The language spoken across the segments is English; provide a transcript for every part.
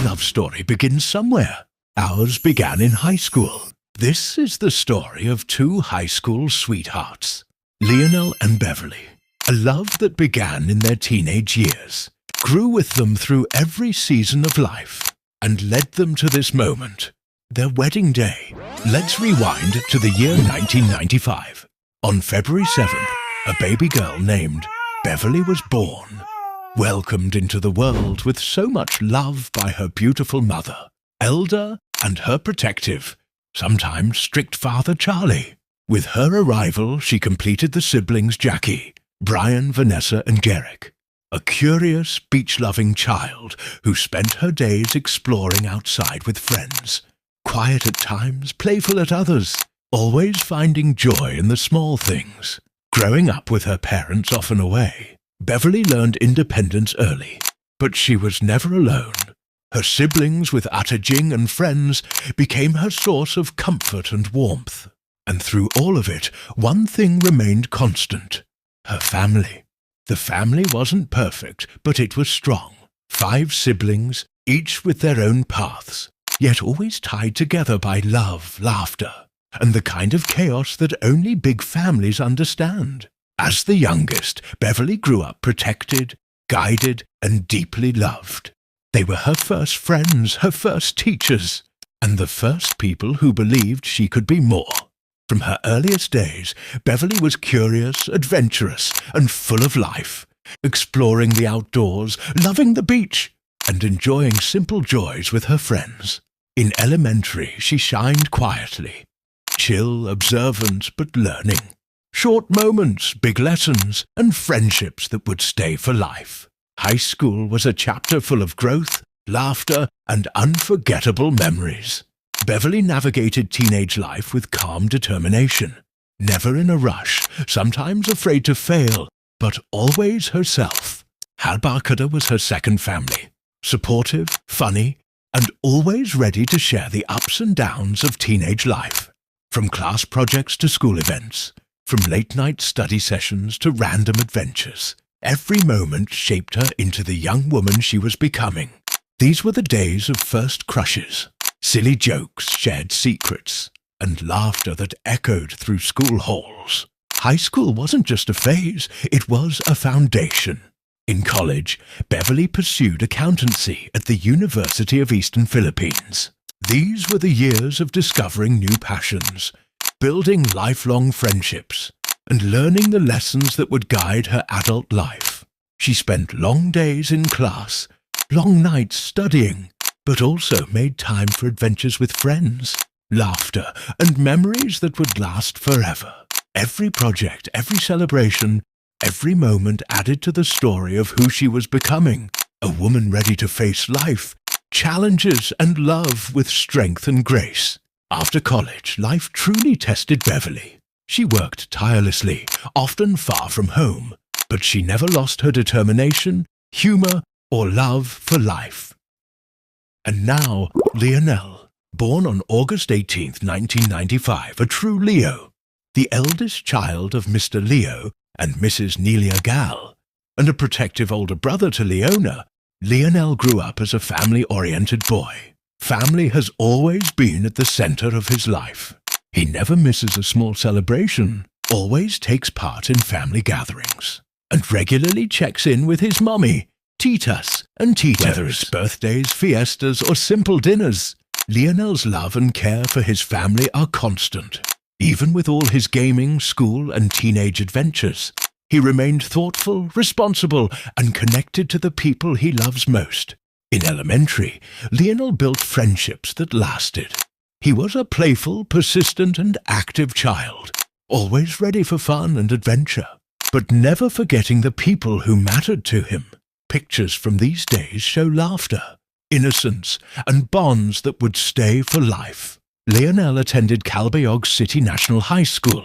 love story begins somewhere. Ours began in high school. This is the story of two high school sweethearts, Lionel and Beverly. A love that began in their teenage years, grew with them through every season of life, and led them to this moment, their wedding day. Let's rewind to the year 1995. On February 7th, a baby girl named Beverly was born, welcomed into the world with so much love by her beautiful mother, elder and her protective, sometimes strict father Charlie. With her arrival, she completed the siblings Jackie, Brian, Vanessa and Garrick, a curious, beach-loving child who spent her days exploring outside with friends, quiet at times, playful at others, always finding joy in the small things. Growing up with her parents often away, Beverly learned independence early, but she was never alone. Her siblings with Atta Jing and friends became her source of comfort and warmth. And through all of it, one thing remained constant: her family. The family wasn't perfect, but it was strong. 5 siblings, each with their own paths, yet always tied together by love, laughter, and the kind of chaos that only big families understand. As the youngest, Beverly grew up protected, guided, and deeply loved. They were her first friends, her first teachers, and the first people who believed she could be more. From her earliest days, Beverly was curious, adventurous, and full of life, exploring the outdoors, loving the beach, and enjoying simple joys with her friends. In elementary, she shined quietly, chill, observant, but learning. Short moments, big lessons, and friendships that would stay for life. High school was a chapter full of growth, laughter, and unforgettable memories. Beverly navigated teenage life with calm determination, never in a rush, sometimes afraid to fail, but always herself. Halbarkada was her second family, supportive, funny, and always ready to share the ups and downs of teenage life. From class projects to school events, from late-night study sessions to random adventures, every moment shaped her into the young woman she was becoming. These were the days of first crushes, silly jokes, shared secrets, and laughter that echoed through school halls. High school wasn't just a phase, it was a foundation. In college, Beverly pursued accountancy at the University of Eastern Philippines. These were the years of discovering new passions, building lifelong friendships, and learning the lessons that would guide her adult life. She spent long days in class, long nights studying, but also made time for adventures with friends, laughter, and memories that would last forever. Every project, every celebration, every moment added to the story of who she was becoming, a woman ready to face life, challenges, and love with strength and grace. After college, life truly tested Beverly. She worked tirelessly, often far from home, but she never lost her determination, humor, or love for life. And now, Lionel, born on August 18, 1995, a true Leo, the eldest child of Mr. Leo and Mrs. Nelia Gal, and a protective older brother to Leona, Lionel grew up as a family-oriented boy. Family has always been at the center of his life. He never misses a small celebration, always takes part in family gatherings, and regularly checks in with his mommy, Titas and Titos. Whether it's birthdays, fiestas, or simple dinners, Lionel's love and care for his family are constant. Even with all his gaming, school, and teenage adventures, he remained thoughtful, responsible, and connected to the people he loves most. In elementary, Lionel built friendships that lasted. He was a playful, persistent, and active child, always ready for fun and adventure, but never forgetting the people who mattered to him. Pictures from these days show laughter, innocence, and bonds that would stay for life. Lionel attended Calbayog City National High School,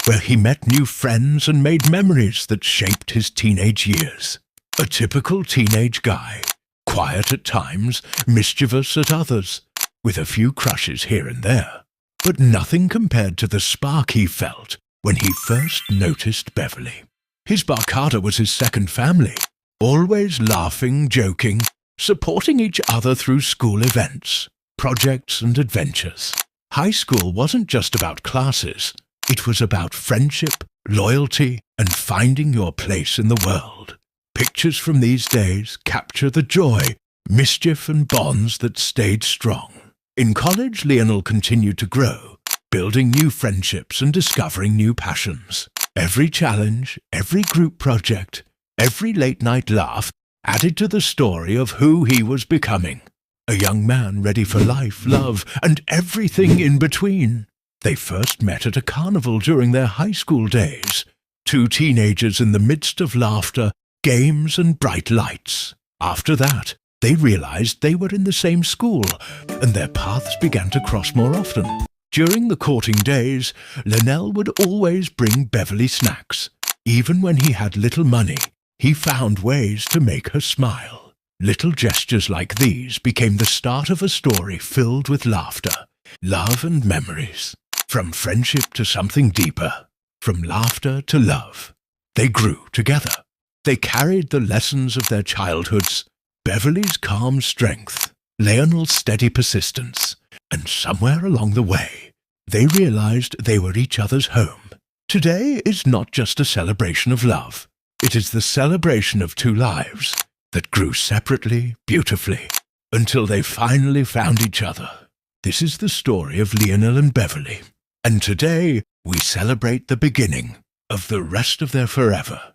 where he met new friends and made memories that shaped his teenage years. A typical teenage guy, quiet at times, mischievous at others, with a few crushes here and there, but nothing compared to the spark he felt when he first noticed Beverly. His Barkada was his second family, always laughing, joking, supporting each other through school events, projects and adventures. High school wasn't just about classes. It was about friendship, loyalty, and finding your place in the world. Pictures from these days capture the joy, mischief, and bonds that stayed strong. In college, Lionel continued to grow, building new friendships and discovering new passions. Every challenge, every group project, every late-night laugh added to the story of who he was becoming. A young man ready for life, love, and everything in between. They first met at a carnival during their high school days. Two teenagers in the midst of laughter, games, and bright lights. After that, they realized they were in the same school, and their paths began to cross more often. During the courting days, Lionel would always bring Beverly snacks. Even when he had little money, he found ways to make her smile. Little gestures like these became the start of a story filled with laughter, love, and memories. From friendship to something deeper, from laughter to love. They grew together. They carried the lessons of their childhoods, Beverly's calm strength, Lionel's steady persistence, and somewhere along the way, they realized they were each other's home. Today is not just a celebration of love. It is the celebration of two lives that grew separately, beautifully, until they finally found each other. This is the story of Lionel and Beverly, and today we celebrate the beginning of the rest of their forever.